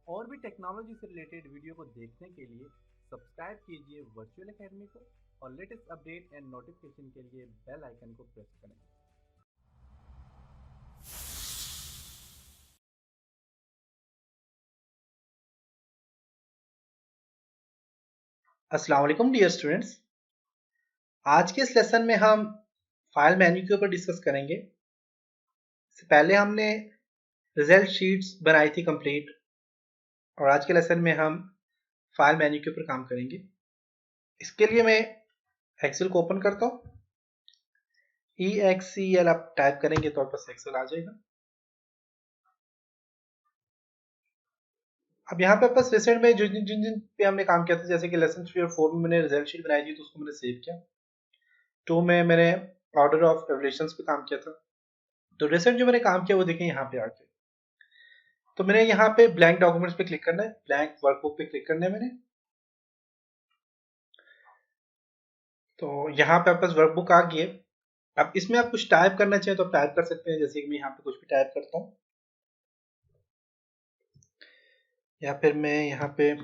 और भी टेक्नोलॉजी से रिलेटेड वीडियो को देखने के लिए सब्सक्राइब कीजिए वर्चुअल एकेडमी को और लेटेस्ट अपडेट एंड नोटिफिकेशन के लिए बेल आइकन को प्रेस करें। अस्सलाम वालेकुम डियर स्टूडेंट्स। आज के इस लेसन में हम फाइल मेन्यू के ऊपर डिस्कस करेंगे। इससे पहले हमने रिजल्ट शीट्स बनाई थी कंप्लीट, और आज के लेसन में हम फाइल मेन्यू के ऊपर काम करेंगे। इसके लिए मैं एक्सेल को ओपन करता हूँ। EXCL आप टाइप करेंगे तो आपके पास एक्सेल आ जाएगा। अब यहाँ पे बस रिसेंट में जिन जिन पे हमने काम किया था, जैसे कि लेसन 3 और 4 में मैंने रिजल्ट शीट बनाई थी तो उसको मैंने सेव किया। 2 में मैंने ऑर्डर ऑफ एवल्यूएशंस पे काम किया था। तो रिसेंट जो मैंने काम किया वो देखें यहाँ पे आके। तो मैंने यहाँ पे ब्लैंक डॉक्यूमेंट्स पे क्लिक करना है, ब्लैंक वर्कबुक पे क्लिक करना है मैंने। तो यहाँ पे आपके पास वर्कबुक आ गई है। अब इसमें आप कुछ टाइप करना चाहें तो आप टाइप कर सकते हैं, जैसे कि मैं यहाँ पे कुछ भी टाइप करता हूँ, या फिर मैं यहाँ पे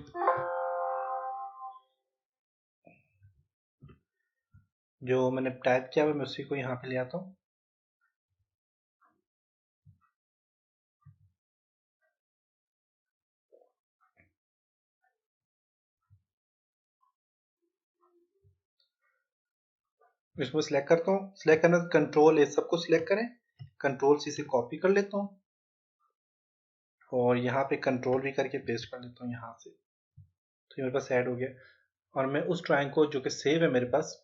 जो मैंने टाइप किया हुआ मैं उसी को यहाँ पे ले आता हूँ। इसको सिलेक्ट करता हूँ। सिलेक्ट करना कंट्रोल ए सबको सिलेक्ट करें, कंट्रोल सी से कॉपी कर लेता हूँ और यहाँ पे कंट्रोल भी करके पेस्ट कर लेता हूँ यहाँ से। तो ये मेरे पास ऐड हो गया और मैं उस ड्राइंग को जो कि सेव है मेरे पास,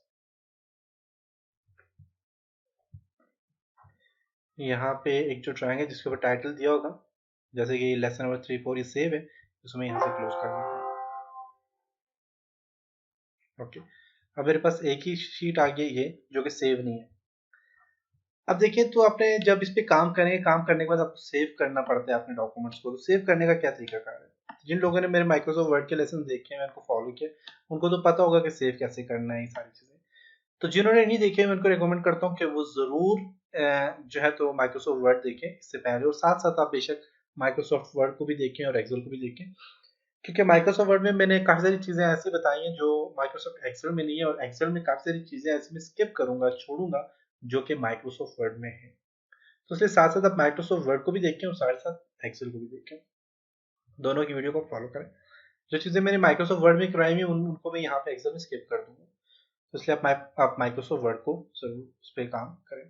यहाँ पे एक जो ड्राइंग है जिसके ऊपर टाइटल दिया होगा, जैसे कि लेसन नंबर 3 4 ये सेव है, उसमें यहाँ से क्लोज कर देता हूँ। ओके, अब मेरे पास एक ही शीट आ गई ये जो कि सेव नहीं है। अब देखिए, तो आपने जब इस पे काम करें, काम करने के बाद आपको सेव करना पड़ता है अपने डॉक्यूमेंट्स को। तो सेव करने का क्या तरीका कार है? जिन लोगों ने मेरे माइक्रोसॉफ्ट वर्ड के लेसन देखे हैं, उनको फॉलो किया, उनको तो पता होगा कि सेव कैसे करना है ये सारी चीजें। तो जिन्होंने नहीं देखे मैं उनको रिकमेंड करता हूँ कि वो जरूर जो है तो माइक्रोसॉफ्ट वर्ड देखें इससे पहले, और साथ साथ आप बेशक माइक्रोसॉफ्ट वर्ड को भी देखें और एक्सेल को भी देखें, क्योंकि माइक्रोसॉफ्ट वर्ड में मैंने काफी सारी चीजें ऐसी बताई हैं जो माइक्रोसॉफ्ट एक्सेल में नहीं है, और एक्सेल में काफी सारी चीजें ऐसी मैं स्किप करूंगा, छोड़ूंगा, जो कि माइक्रोसॉफ्ट वर्ड में है। तो इसलिए साथ साथ आप माइक्रोसॉफ्ट वर्ड को भी देखें और साथ साथ एक्सेल को भी देखें, दोनों की वीडियो को फॉलो करें। जो चीजें मैंने माइक्रोसॉफ्ट वर्ड में कराई हुई उनको मैं यहाँ पे एक्सेल में स्किप कर दूंगा। तो इसलिए आप माइक्रोसॉफ्ट वर्ड को जरूर उस पर काम करें।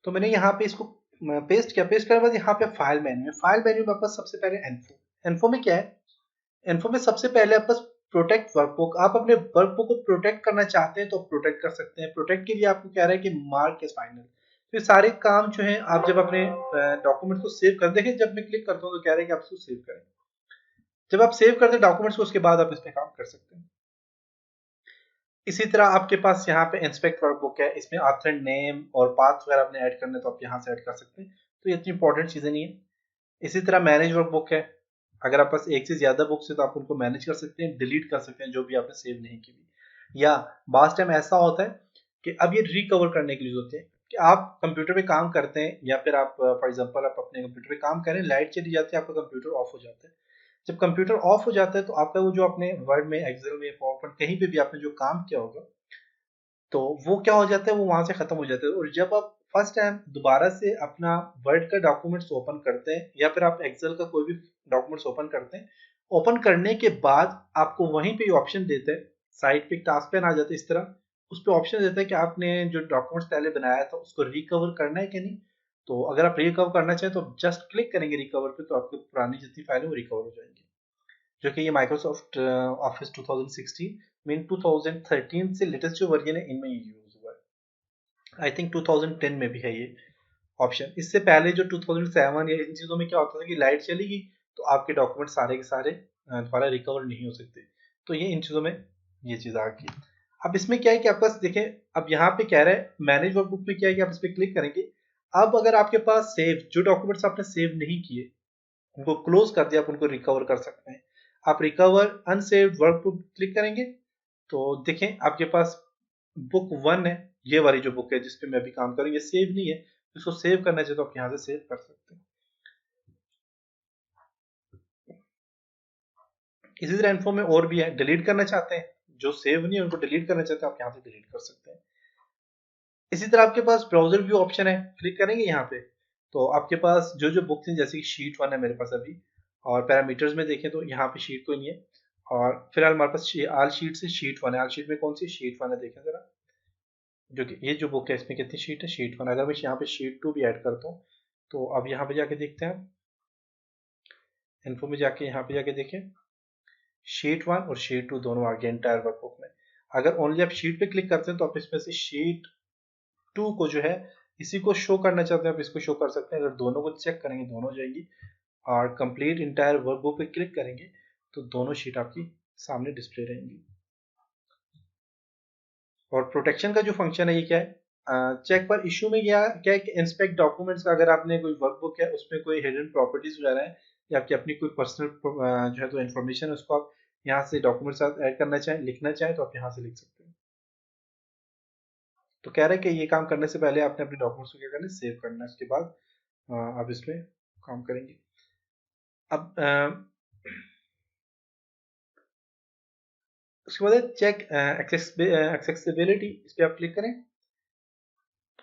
तो मैंने यहाँ पे इसको पेस्ट किया। पेस्ट करने के बाद यहाँ पे फाइल मेन्यू है। फाइल मेन्यू में आपका सबसे पहले इन्फो। इन्फो में क्या है? इन्फो में सबसे पहले आपका प्रोटेक्ट वर्कबुक। आप अपने वर्कबुक को प्रोटेक्ट करना चाहते हैं तो प्रोटेक्ट कर सकते हैं। प्रोटेक्ट के लिए आपको कह रहा है कि मार्क एज फाइनल। तो ये सारे काम जो है आप जब अपने डॉक्यूमेंट को सेव कर, देखिए जब मैं क्लिक करता हूँ तो कह रहा है कि आप इसको सेव करें। जब आप सेव करते हैं डॉक्यूमेंट्स को, उसके बाद आप इस पे काम कर सकते हैं। इसी तरह आपके पास यहाँ पे इंस्पेक्ट वर्कबुक है, इसमें ऑथर नेम और पाथ वगैरह आपने ऐड करने तो आप यहाँ से ऐड कर सकते हैं। तो ये इतनी इंपॉर्टेंट चीजें नहीं है। इसी तरह मैनेज वर्कबुक है। अगर आप पास एक से ज्यादा बुक्स है तो आप उनको मैनेज कर सकते हैं, डिलीट कर सकते हैं जो भी आपने सेव नहीं की हुई। या बास टाइम ऐसा होता है कि अब ये रिकवर करने के लिए होते हैं कि आप कंप्यूटर पे काम करते हैं, या फिर आप फॉर एग्जांपल आप अपने कंप्यूटर पे काम करें, लाइट चली जाती है, आपका कंप्यूटर ऑफ हो जाता है। जब कंप्यूटर ऑफ हो जाता है तो आपका वो जो अपने वर्ड में, एक्सेल में, पावरपॉइंट कहीं पे भी आपने जो काम किया होगा, तो वो क्या हो जाता है, वो वहां से खत्म हो जाता है। और जब आप फर्स्ट टाइम दोबारा से अपना वर्ड का डॉक्यूमेंट्स ओपन करते हैं, या फिर आप एक्सेल का कोई भी डॉक्यूमेंट्स ओपन करते हैं, ओपन करने के बाद आपको वहीं पे ऑप्शन देते हैं, साइड पे टास्क पेन आ जाता है इस तरह, उस पर ऑप्शन देता है कि आपने जो डॉक्यूमेंट्स पहले बनाया था उसको रिकवर करना है कि नहीं। तो अगर आप रिकवर करना चाहें तो जस्ट क्लिक करेंगे रिकवर पे, तो आपकी पुरानी जितनी फाइल है वो रिकवर हो जाएंगी। जो कि ये माइक्रोसॉफ्ट ऑफिस 2016 मीन 2013 से लेटेस्ट जो वर्जन है इनमें ये यूज हुआ है। आई थिंक 2010 में भी है ये ऑप्शन। इससे पहले जो 2007 या इन चीजों में क्या होता था कि लाइट चली गई तो आपके डॉक्यूमेंट सारे के सारे दोबारा रिकवर नहीं हो सकते। तो ये इन चीजों में ये चीज आ गई। अब इसमें क्या है कि आपके पास देखें, अब यहाँ पे कह रहा है मैनेज वर्कबुक में क्या है कि आप इस पर क्लिक करेंगे। अब अगर आपके पास सेव जो डॉक्यूमेंट्स आपने सेव नहीं किए, उनको क्लोज कर दिया, आप उनको रिकवर कर सकते हैं। आप रिकवर अनसेव्ड वर्कबुक क्लिक करेंगे तो देखें आपके पास बुक 1 है, ये वाली जो बुक है जिस पे मैं अभी काम करूँ, ये सेव नहीं है। इसको सेव करना चाहिए तो आप यहाँ से सेव कर सकते हैं। इसी तरह इन्फो में और भी है, डिलीट करना चाहते हैं, जो सेव नहीं है उनको डिलीट करना चाहते हैं, आप यहाँ से डिलीट कर सकते हैं। इसी तरह आपके पास ब्राउजर व्यू ऑप्शन है, क्लिक करेंगे यहाँ पे तो आपके पास जो जो बुक्स हैं, जैसे कि शीट 1 है मेरे पास अभी, और पैरामीटर्स में देखें तो यहाँ पे शीट कोई नहीं है, और फिलहाल हमारे पास आल शीट से शीट 1 है। आल शीट में कौन सी शीट 1 है, देखें जरा, जो कि ये जो बुक है इसमें कितनी शीट है, शीट 1। अगर मैं यहाँ पे शीट 2 भी ऐड करता हूँ तो अब यहाँ पे जाके देखते हैं, इन्फो में जाके यहाँ पे जाके देखें, शीट 1 और शीट 2 दोनों आ गए एंटायर वर्कबुक में। अगर ओनली आप शीट पे क्लिक करते हैं तो आप इसमें से शीट 2 को जो है इसी को शो करना चाहते हैं आप इसको शो कर सकते हैं। अगर दोनों को चेक करेंगे दोनों हो जाएंगी, और कंप्लीट इंटायर वर्कबुक पे क्लिक करेंगे तो दोनों शीट आपकी सामने डिस्प्ले रहेंगी। और प्रोटेक्शन का जो फंक्शन है ये क्या है, चेक पर इशू में क्या क्या है कि इंस्पेक्ट डॉक्यूमेंट्स का, अगर आपने कोई वर्कबुक है उसमें कोई हिडन प्रॉपर्टीज वगैरह है या आपकी अपनी कोई पर्सनल जो है तो इन्फॉर्मेशन है, उसको आप यहाँ से डॉक्यूमेंट साथ ऐड करना चाहें, लिखना चाहें तो आप यहाँ से लिख सकते हैं। तो कह रहे हैं कि ये काम करने से पहले आपने अपने डॉक्यूमेंट्स को क्या करना है, सेव करना है, उसके बाद आप इसमें काम करेंगे। अब उसके बाद चेक एक्सेसिबिलिटी, इस पर आप क्लिक करें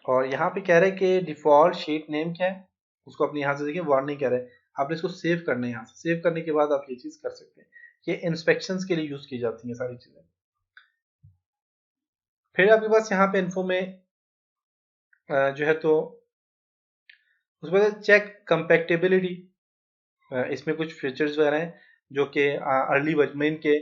और यहाँ पे कह रहे हैं कि डिफॉल्ट शीट नेम क्या है, उसको अपने यहाँ से देखिए वार्निंग कह रहे हैं, आपने इसको सेव करना है। यहाँ से सेव करने के बाद आप ये चीज कर सकते हैं, ये इंस्पेक्शंस के लिए यूज की जाती हैं सारी चीजें। फिर आपके पास यहाँ पे इन्फो में जो है तो उसके बाद चेक कंपैटिबिलिटी, इसमें कुछ फीचर्स वगैरह हैं जो कि अर्ली वर्जन के,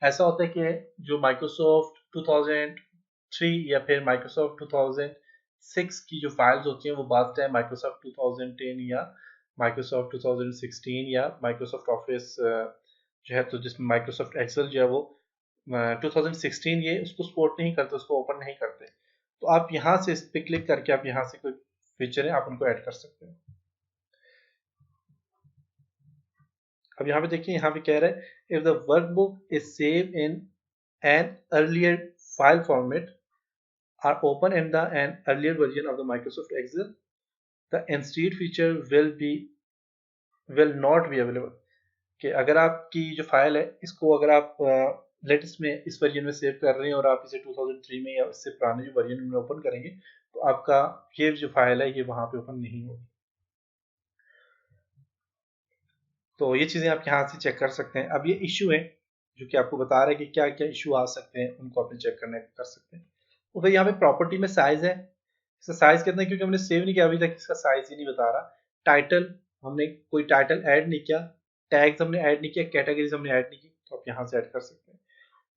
ऐसा होता है कि जो माइक्रोसॉफ्ट 2003 या फिर माइक्रोसॉफ्ट 2006 की जो फाइल्स होती हैं वो बाद टाइम माइक्रोसॉफ्ट 2010 या माइक्रोसॉफ्ट 2016 या माइक्रोसॉफ्ट ऑफिस जो है तो जिसमें माइक्रोसॉफ्ट एक्सेल जो है वो 2016 ये उसको सपोर्ट नहीं करते, उसको ओपन नहीं करते। तो आप यहाँ से इस पे क्लिक करके आप यहाँ से कोई फीचर है आप उनको ऐड कर सकते हैं। अब यहाँ पे देखिए, यहाँ पे कह रहा है if the workbook is save in an earlier file format or open in the an earlier version of the Microsoft Excel, the instead feature will not be available. कि अगर आपकी जो फाइल है इसको अगर आप लेटेस्ट में इस वर्जन में सेव कर रहे हैं और आप इसे 2003 में या इससे पुराने जो वर्जन में ओपन करेंगे तो आपका ये जो फाइल है ये वहां पे ओपन नहीं होगी। तो ये चीजें आप यहाँ से चेक कर सकते हैं। अब ये इशू है जो कि आपको बता रहा है कि क्या क्या इशू आ सकते हैं, उनको अपने चेक करने कर सकते हैं। तो भाई यहाँ पे प्रॉपर्टी में साइज है, इसका साइज कितना है क्योंकि हमने सेव नहीं किया अभी तक, इसका साइज ही नहीं बता रहा। टाइटल, हमने कोई टाइटल ऐड नहीं किया, टैग्स हमने ऐड नहीं किया, कैटेगरीज हमने ऐड नहीं की, तो आप यहाँ से ऐड कर सकते हैं।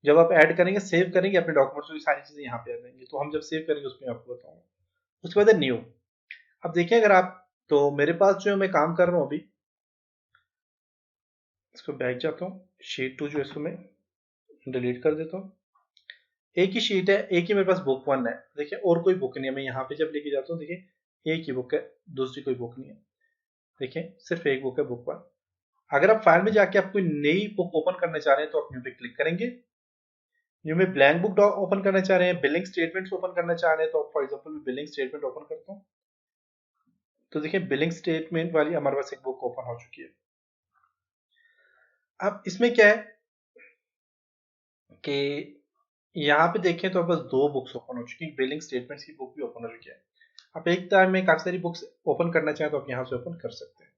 जब आप ऐड करेंगे सेव करेंगे अपने डॉक्यूमेंट्स में सारी चीजें यहाँ पे आ जाएंगी, तो हम जब सेव करेंगे उसमें आपको बताऊंगा। उसके बाद न्यू, अब देखिए अगर आप, तो मेरे पास जो मैं काम कर रहा हूँ अभी, इसको बैक जाता हूँ, शीट 2 जो इसको मैं डिलीट कर देता हूँ। एक ही शीट है, एक ही मेरे पास बुक 1 है, देखिए और कोई बुक नहीं है। मैं यहाँ पे जब लेके जाता हूँ देखिए एक ही बुक है, दूसरी कोई बुक नहीं है, देखिए सिर्फ एक बुक है, बुक 1। अगर आप फाइल में जाके आप कोई नई बुक ओपन करना चाह रहे हैं तो आप न्यू पे क्लिक करेंगे। न्यू में ब्लैंक बुक ओपन करना चाह रहे हैं, बिलिंग स्टेटमेंट्स ओपन करना चाह रहे हैं, तो फॉर एग्जांपल मैं बिलिंग स्टेटमेंट ओपन करता हूँ तो देखिए बिलिंग स्टेटमेंट वाली हमारे पास एक बुक ओपन हो चुकी है। अब इसमें क्या है कि यहाँ पे देखें तो बस 2 बुक्स ओपन हो चुकी है, बिलिंग स्टेटमेंट्स की बुक भी ओपन हो चुकी है। आप एक टाइम में काफी सारी बुक्स ओपन करना चाहें तो आप यहाँ से ओपन कर सकते हैं।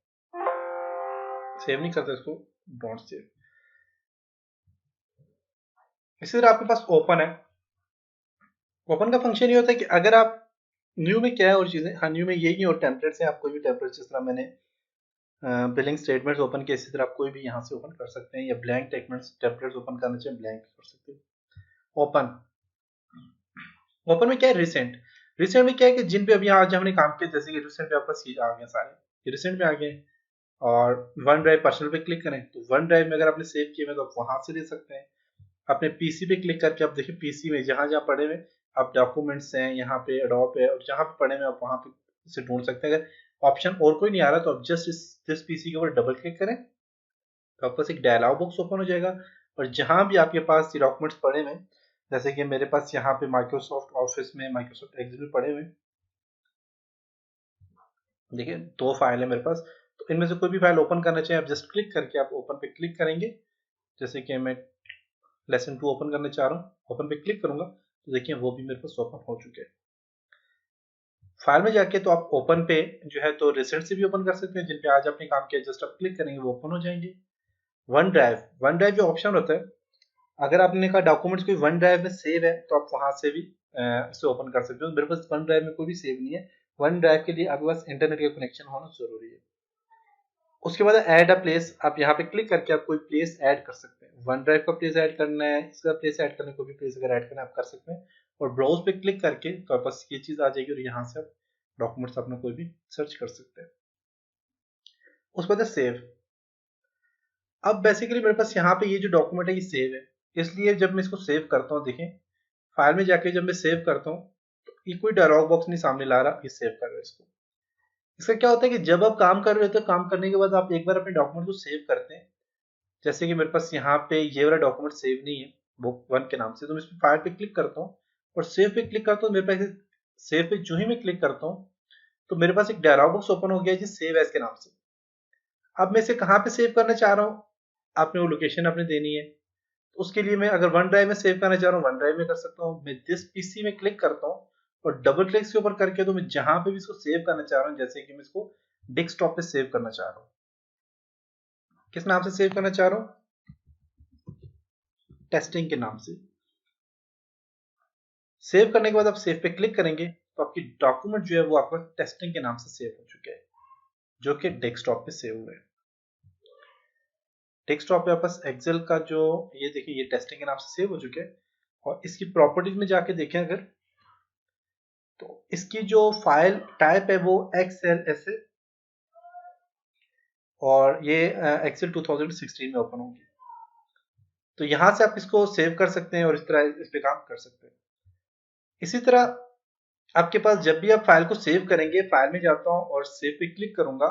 सेव नहीं करते इसको, डोंट सेव। इसी तरह आपके पास ओपन है, ओपन का फंक्शन ये होता है कि अगर आप न्यू में क्या है और चीजें, हाँ न्यू में यही और टेम्पलेट्स हैं, आप कोई भी टेम्पलेट जिस तरह मैंने बिलिंग स्टेटमेंट्स ओपन किया इसी तरह आप कोई भी यहाँ से ओपन कर सकते हैं, या ब्लैंक टेम्पलेट्स ओपन करना चाहिए ब्लैंक कर सकते हैं। ओपन, ओपन में क्या है, रिसेंट। रिसेंट में क्या है कि जिन पे अभी आज हमने काम किया, जैसे कि रिसेंट पे आपका आ गए सारे, ये रिसेंट में आ गए। और वन ड्राइव पर्सनल पे क्लिक करें तो वन ड्राइव में अगर आपने सेव किए तो आप वहां से ले सकते हैं। अपने पीसी पे क्लिक करके आप देखिए पीसी में जहां जहां पड़े हुए आप डॉक्यूमेंट्स हैं, यहाँ पे अडोप है, और जहां पे पड़े हुए आप वहां पे इसे ढूंढ सकते हैं। अगर ऑप्शन और कोई नहीं आ रहा तो आप जस्ट दिस पीसी के ऊपर डबल क्लिक करें तो आपके पास एक डायलॉग बॉक्स ओपन हो जाएगा, और जहां भी आपके पास ये डॉक्यूमेंट्स पड़े हुए, जैसे कि मेरे पास यहाँ पे माइक्रोसॉफ्ट ऑफिस में माइक्रोसॉफ्ट एक्सेल में पड़े हुए, देखिए 2 फाइल है मेरे पास, तो इनमें से कोई भी फाइल ओपन करना चाहिए आप जस्ट क्लिक करके आप ओपन पे क्लिक करेंगे जैसे कि मैं लेसन 2 ओपन करना चाह रहा हूँ, ओपन पे क्लिक करूंगा तो देखिए वो भी मेरे पास ओपन हो चुके हैं। फाइल में जाके तो आप ओपन पे जो है तो रिसेंट से भी ओपन कर सकते हैं, जिन पे आज आपने काम किया, जस्ट आप क्लिक करेंगे वो ओपन हो जाएंगे। वन ड्राइव जो ऑप्शन होता है, अगर आपने कहा डॉक्यूमेंट्स कोई वन ड्राइव में सेव है तो आप वहां से भी इसे ओपन कर सकते हो। मेरे पास वन ड्राइव में कोई भी सेव नहीं है। वन ड्राइव के लिए आपके पास इंटरनेट का कनेक्शन होना जरूरी है। उसके बाद ऐड अ प्लेस, आप यहाँ पे क्लिक करके आप कोई प्लेस ऐड कर सकते हैं। वन ड्राइव का प्लेस ऐड करना है, इसका प्लेस ऐड करना है, कोई भी प्लेस अगर ऐड करना है आप कर सकते हैं। और ब्राउज पे क्लिक करके तो आपके पास ये चीज आ जाएगी और यहाँ से आप डॉक्यूमेंट्स अपना कोई भी सर्च कर सकते हैं। उसके बाद सेव। अब बेसिकली मेरे पास यहाँ पे ये जो डॉक्यूमेंट है ये सेव है, इसलिए जब मैं इसको सेव करता हूँ, देखें फाइल में जाके जब मैं सेव करता हूँ तो ये कोई डायलॉग बॉक्स नहीं सामने ला रहा, ये सेव कर रहा है इसको। इसका क्या होता है कि जब आप काम कर रहे होते हैं, काम करने के बाद आप एक बार अपने डॉक्यूमेंट को सेव करते हैं, जैसे कि मेरे पास यहाँ पे ये वाला डॉक्यूमेंट सेव नहीं है बुक 1 के नाम से, तो मैं इस फाइल पे क्लिक करता हूँ और सेव पे क्लिक करता हूँ। मेरे पास सेव पे जो ही मैं क्लिक करता हूँ तो मेरे पास एक डायलॉग बॉक्स ओपन हो गया है सेव एज के नाम से। अब मैं इसे कहाँ पे सेव करना चाह रहा हूँ, आपने वो लोकेशन अपने देनी है। उसके लिए मैं अगर वन ड्राइव में सेव करना चाह रहा हूँ वन ड्राइव में कर सकता हूँ। मैं दिस पीसी में क्लिक करता हूँ और डबल क्लिक के ऊपर करके तो मैं जहां पे भी इसको सेव करना चाह रहा हूँ, जैसे कि मैं इसको डेस्कटॉप पे सेव करना चाह रहा हूँ, किस नाम से सेव करना चाह रहा हूँ, टेस्टिंग के नाम से। सेव करने के बाद आप सेव पे क्लिक करेंगे तो आपकी डॉक्यूमेंट जो है वो आपका टेस्टिंग के नाम से सेव हो चुके हैं, जो कि डेस्कटॉप पे सेव हुए हैं। डेस्कटॉप पे आपस एक्सेल का जो ये देखिए ये टेस्टिंग के नाम से सेव हो चुके हैं। और इसकी प्रॉपर्टीज में जाके देखें अगर, तो इसकी जो फाइल टाइप है वो XLS है और ये एक्सेल 2016 में ओपन होगी। तो यहां से आप इसको सेव कर सकते हैं और इस तरह इस पे काम कर सकते हैं। इसी तरह आपके पास जब भी आप फाइल को सेव करेंगे, फाइल में जाता हूं और सेव पे क्लिक करूंगा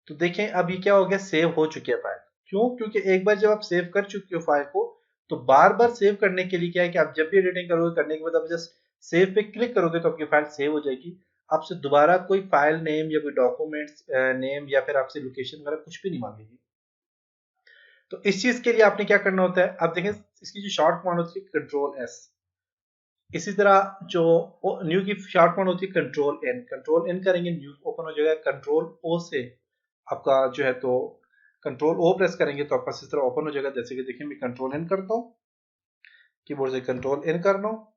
तो देखें अब ये क्या हो गया, सेव हो चुकी है फाइल। क्यों? क्योंकि एक बार जब आप सेव कर चुके हो फाइल को तो बार बार सेव करने के लिए क्या है कि आप जब भी एडिटिंग करोगे करने के बाद आप जस्ट सेव पे क्लिक करोगे तो आपकी फाइल सेव हो जाएगी। आपसे दोबारा कोई फाइल नेम या कोई डॉक्यूमेंट्स नेम या फिर आपसे लोकेशन वगैरह कुछ भी नहीं मांगेगी। तो इस चीज के लिए आपने क्या करना होता है, अब देखें इसकी जो शॉर्ट कमांड होती है Ctrl+S। इसी तरह जो न्यू की शॉर्ट कमांड होती है Ctrl+N। Ctrl+N करेंगे न्यू ओपन हो जाएगा। Ctrl+O से आपका जो है तो Ctrl+O प्रेस करेंगे तो आपका इस तरह ओपन हो जाएगा। जैसे कि देखिए मैं Ctrl+N करता हूँ, कीबोर्ड से Ctrl+N कर रहा हूँ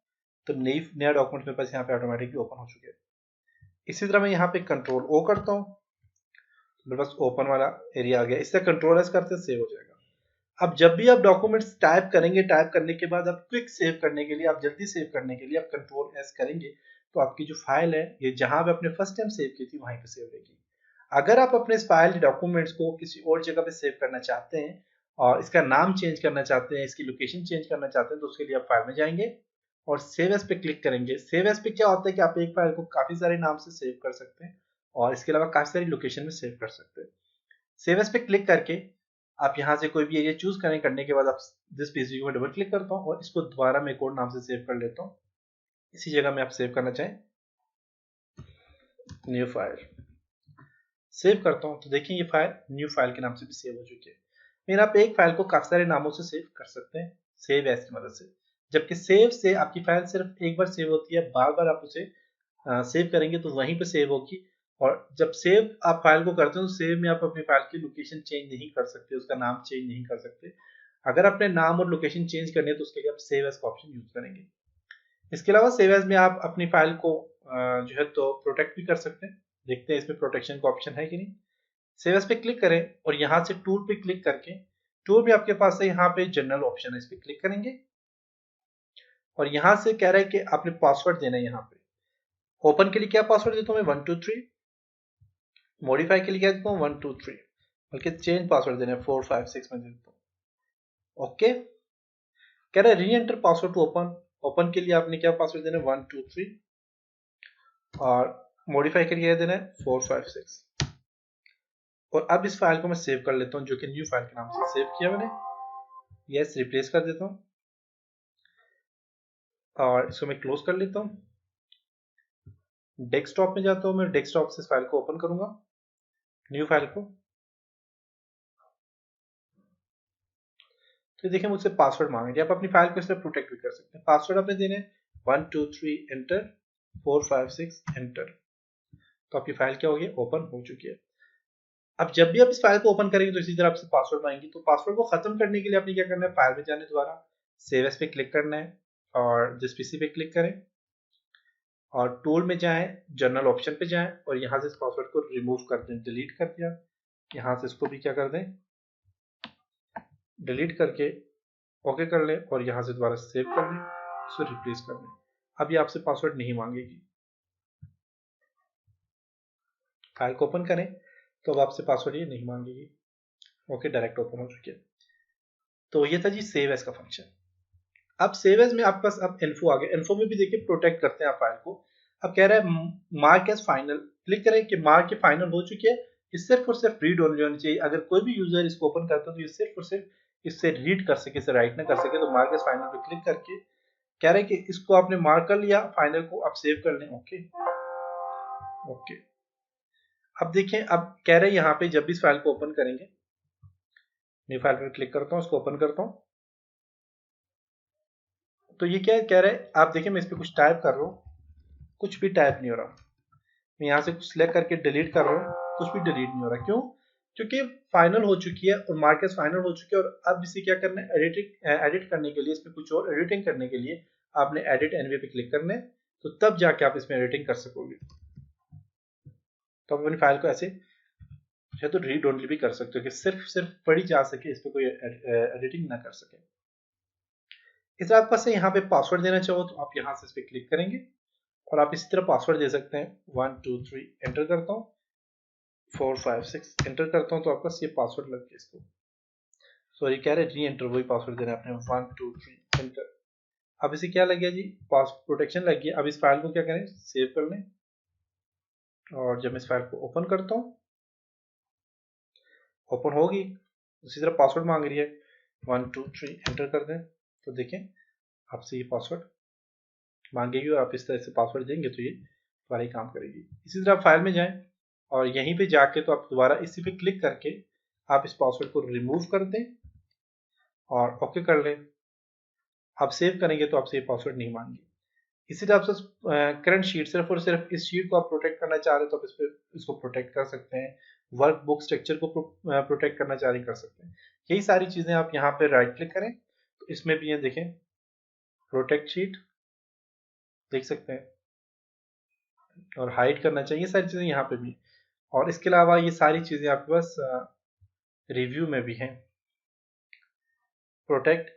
तो नया डॉक्यूमेंट मेरे पास यहाँ पे ऑटोमेटिकली ओपन हो चुके हैं। इसी तरह मैं यहाँ पे Ctrl+O करता हूँ, मेरे पास ओपन वाला एरिया आ गया। इससे Ctrl+S करते सेव हो जाएगा। अब जब भी आप डॉक्यूमेंट्स टाइप करेंगे, टाइप करने के बाद आप क्विक सेव करने के लिए, आप जल्दी सेव करने के लिए आप Ctrl+S करेंगे तो आपकी जो फाइल है ये जहां पे आपने फर्स्ट टाइम सेव की थी वहीं पे सेव रहेगी। अगर आप अपने फाइल डॉक्यूमेंट्स को किसी और जगह पे सेव करना चाहते हैं और इसका नाम चेंज करना चाहते हैं, इसकी लोकेशन चेंज करना चाहते हैं, तो उसके लिए आप फाइल में जाएंगे और सेव एज पे क्लिक करेंगे। सेव एज पे क्या होता है कि आप एक फाइल को काफी सारे नाम से सेव कर सकते हैं और इसके अलावा काफी सारी लोकेशन में सेव कर सकते हैं। सेव एज पे क्लिक करके आप यहाँ से कोई भी एरिया चूज करें, करने के बाद आप दिस पीसीबी में डबल क्लिक करता हूँ और इसको दोबारा मैं कोड नाम से सेव कर लेता हूँ। इसी जगह में आप सेव करना चाहें न्यू फाइल, सेव करता हूँ तो देखिए ये फाइल न्यू फाइल के नाम से भी सेव हो चुकी है। फिर आप एक फाइल को काफी सारे नामों से सेव कर सकते हैं सेव एज की मदद से, जबकि सेव से आपकी फाइल सिर्फ एक बार सेव होती है, बार बार आप उसे सेव करेंगे तो वहीं पे सेव होगी। और जब सेव आप फाइल को करते हो तो सेव में आप अपनी फाइल की लोकेशन चेंज नहीं कर सकते, उसका नाम चेंज नहीं कर सकते। अगर अपने नाम और लोकेशन चेंज करनी है तो उसके लिए आप सेव एज का ऑप्शन यूज करेंगे। इसके अलावा सेव एज में आप अपनी फाइल को जो है तो प्रोटेक्ट भी कर सकते हैं। देखते हैं इसमें प्रोटेक्शन का ऑप्शन है कि नहीं। सेव एज पे क्लिक करें और यहाँ से टूल पे क्लिक करके टूल में आपके पास है यहाँ पे जनरल ऑप्शन है, इस पे क्लिक करेंगे और यहाँ से कह रहा है कि आपने पासवर्ड देना है। यहाँ पे ओपन के लिए क्या पासवर्ड देता हूँ मैं 1 2 3, मॉडिफाई के लिए क्या देता हूँ 1 2 3, बल्कि चेंज पासवर्ड देना है 4 5 6 में देता हूँ। ओके, कह रहा है re enter password to open. Open के लिए आपने क्या पासवर्ड देना है 1 2 3 और मॉडिफाई के लिए देना है 4 5 6। और अब इस फाइल को मैं सेव कर लेता हूँ जो कि न्यू फाइल के नाम से सेव किया मैंने। यस, रिप्लेस कर देता हूँ और इसको मैं क्लोज कर लेता हूँ। डेस्कटॉप में जाता हूँ, मैं डेस्कटॉप से इस फाइल को ओपन करूंगा, न्यू फाइल को। तो देखिए मुझसे पासवर्ड मांगे, आप अपनी फाइल को इस तरह प्रोटेक्ट भी कर सकते हैं। पासवर्ड आपने देने 1 2 3 एंटर, 4 5 6 एंटर, तो आपकी फाइल क्या होगी, ओपन हो चुकी है। अब जब भी आप इस फाइल को ओपन करेंगे तो इसी तरह आपसे पासवर्ड मांगेंगे, तो पासवर्ड को खत्म करने के लिए आपने क्या करना है, फाइल में जाने द्वारा सेव एज पे क्लिक करना है और जिस पीसी पे क्लिक करें और टूल में जाएं, जर्नल ऑप्शन पे जाएं और यहाँ से इस पासवर्ड को रिमूव कर दें, डिलीट कर दिया। यहाँ से इसको भी क्या कर दें, डिलीट करके ओके कर लें और यहाँ से दोबारा सेव कर लें, इसको रिप्लेस कर लें। अब ये आपसे पासवर्ड नहीं मांगेगी। फाइल को ओपन करें तो अब आपसे पासवर्ड ये नहीं मांगेगी। ओके, डायरेक्ट ओपन हो चुकी है। तो ये था जी सेव एज का फंक्शन। अब सेव एज में आपके पास अब इन्फो आ गया। इन्फो में भी देखिए प्रोटेक्ट करते हैं आप फाइल को। अब कह रहा है मार्क एज फाइनल, क्लिक करें कि मार्क के फाइनल हो चुकी है, ये सिर्फ और सिर्फ रीड ओनली होनी चाहिए। अगर कोई भी यूजर इसको ओपन करता है तो ये सिर्फ और सिर्फ इससे रीड कर सके, इसे राइट ना कर सके। तो मार्क एज फाइनल पे क्लिक करके कह रहे हैं कि इसको आपने मार्क कर लिया फाइनल को, आप सेव कर लें। Okay okay. अब देखें, अब कह रहे हैं यहाँ पे जब भी इस फाइल को ओपन करेंगे, न्यू फाइल पर क्लिक करता हूँ, इसको ओपन करता हूँ, तो ये क्या कह रहा है, आप देखिए मैं इस पर कुछ टाइप कर रहा हूँ, कुछ भी टाइप नहीं हो रहा। मैं यहाँ से कुछ सिलेक्ट करके डिलीट कर रहा हूँ, कुछ भी डिलीट नहीं हो रहा। क्यों? क्योंकि फाइनल हो चुकी है और मार्केट फाइनल हो चुकी है। और अब इसे क्या करना है, एडिट करने के लिए, इसमें कुछ और एडिटिंग करने के लिए आपने एडिट एनीवे पे क्लिक करना है, तो तब जाके आप इसमें एडिटिंग कर सकोगे। तो आप अपनी फाइल को ऐसे या तो रीड ओनली भी कर सकते हो कि सिर्फ पढ़ी जा सके, इस पर कोई एडिटिंग ना कर सके। इस आपके पास यहाँ पे पासवर्ड देना चाहो तो आप यहाँ से इस पर क्लिक करेंगे और आप इसी तरह पासवर्ड दे सकते हैं। 1 2 3 एंटर करता हूँ, 4 5 6 एंटर करता हूँ, तो आपका ये पासवर्ड लग गया। इसको सॉरी कह रहे री एंटर, वही पासवर्ड देना है आपने, 1 2 3 एंटर। अब इसे क्या लग गया जी, पास प्रोटेक्शन लग गया। अब इस फाइल को क्या करें, सेव कर लें और जब इस फाइल को ओपन करता हूँ, ओपन होगी, उसी तरह पासवर्ड मांग रही है, 1 2 3 एंटर कर दें, तो देखें आपसे ये पासवर्ड मांगेगी और आप इस तरह से पासवर्ड देंगे तो ये दोबारा ही काम करेगी। इसी तरह फाइल में जाएं और यहीं पे जाके तो आप दोबारा इसी पे क्लिक करके आप इस पासवर्ड को रिमूव कर दें और ओके कर लें। आप सेव करेंगे तो आपसे ये पासवर्ड नहीं मांगेगी। इसी तरह आपसे करंट शीट, सिर्फ और सिर्फ इस शीट को आप प्रोटेक्ट करना चाह रहे हैं तो आप इस पर इसको प्रोटेक्ट कर सकते हैं। वर्क बुक स्ट्रक्चर को प्रोटेक्ट करना चाह रहे कर सकते हैं। यही सारी चीजें आप यहाँ पे राइट क्लिक करें तो इसमें भी ये देखें प्रोटेक्ट शीट देख सकते हैं, और हाइड करना चाहिए, सारी चीजें यहाँ पे भी। और इसके अलावा ये सारी चीजें आपके पास रिव्यू में भी हैं। प्रोटेक्ट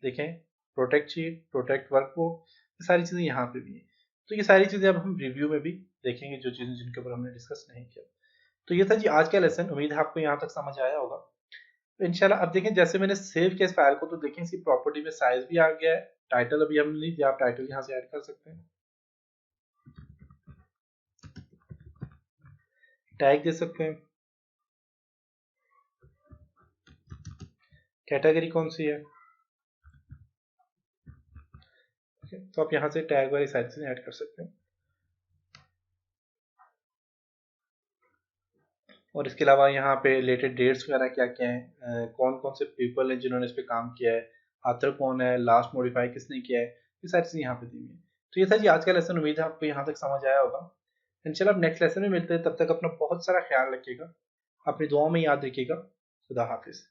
देखें, प्रोटेक्ट शीट, प्रोटेक्ट वर्कबुक, ये सारी चीजें यहाँ पे भी हैं। तो ये सारी चीजें अब हम रिव्यू में भी देखेंगे, जो चीजें जिनके ऊपर हमने डिस्कस नहीं किया। तो ये था जी आज का लेसन। उम्मीद है आपको यहाँ तक समझ आया होगा। तो इंशाल्लाह अब देखें, जैसे मैंने सेव किया इस फाइल को, तो देखें इसकी प्रॉपर्टी में साइज भी आ गया है। टाइटल अभी हमने नहीं दिया, आप टाइटल यहाँ से ऐड कर सकते हैं, टैग दे सकते हैं, कैटेगरी कौन सी है, तो आप यहाँ से टैग वाली साइज से ऐड कर सकते हैं। और इसके अलावा यहाँ पे रिलेटेड डेट्स वगैरह क्या क्या हैं, कौन कौन से पीपल हैं जिन्होंने इस पे काम किया है, ऑथर कौन है, लास्ट मॉडिफाई किसने किया है, ये सारी चीज़ें यहाँ पे दी हुई है। तो ये था जी आज का लेसन। उम्मीद है आपको यहाँ तक समझ आया होगा। इंशाल्लाह अब नेक्स्ट लेसन में मिलते हैं, तब तक अपना बहुत सारा ख्याल रखिएगा, अपनी दुआओं में याद रखिएगा। खुदा हाफिज़।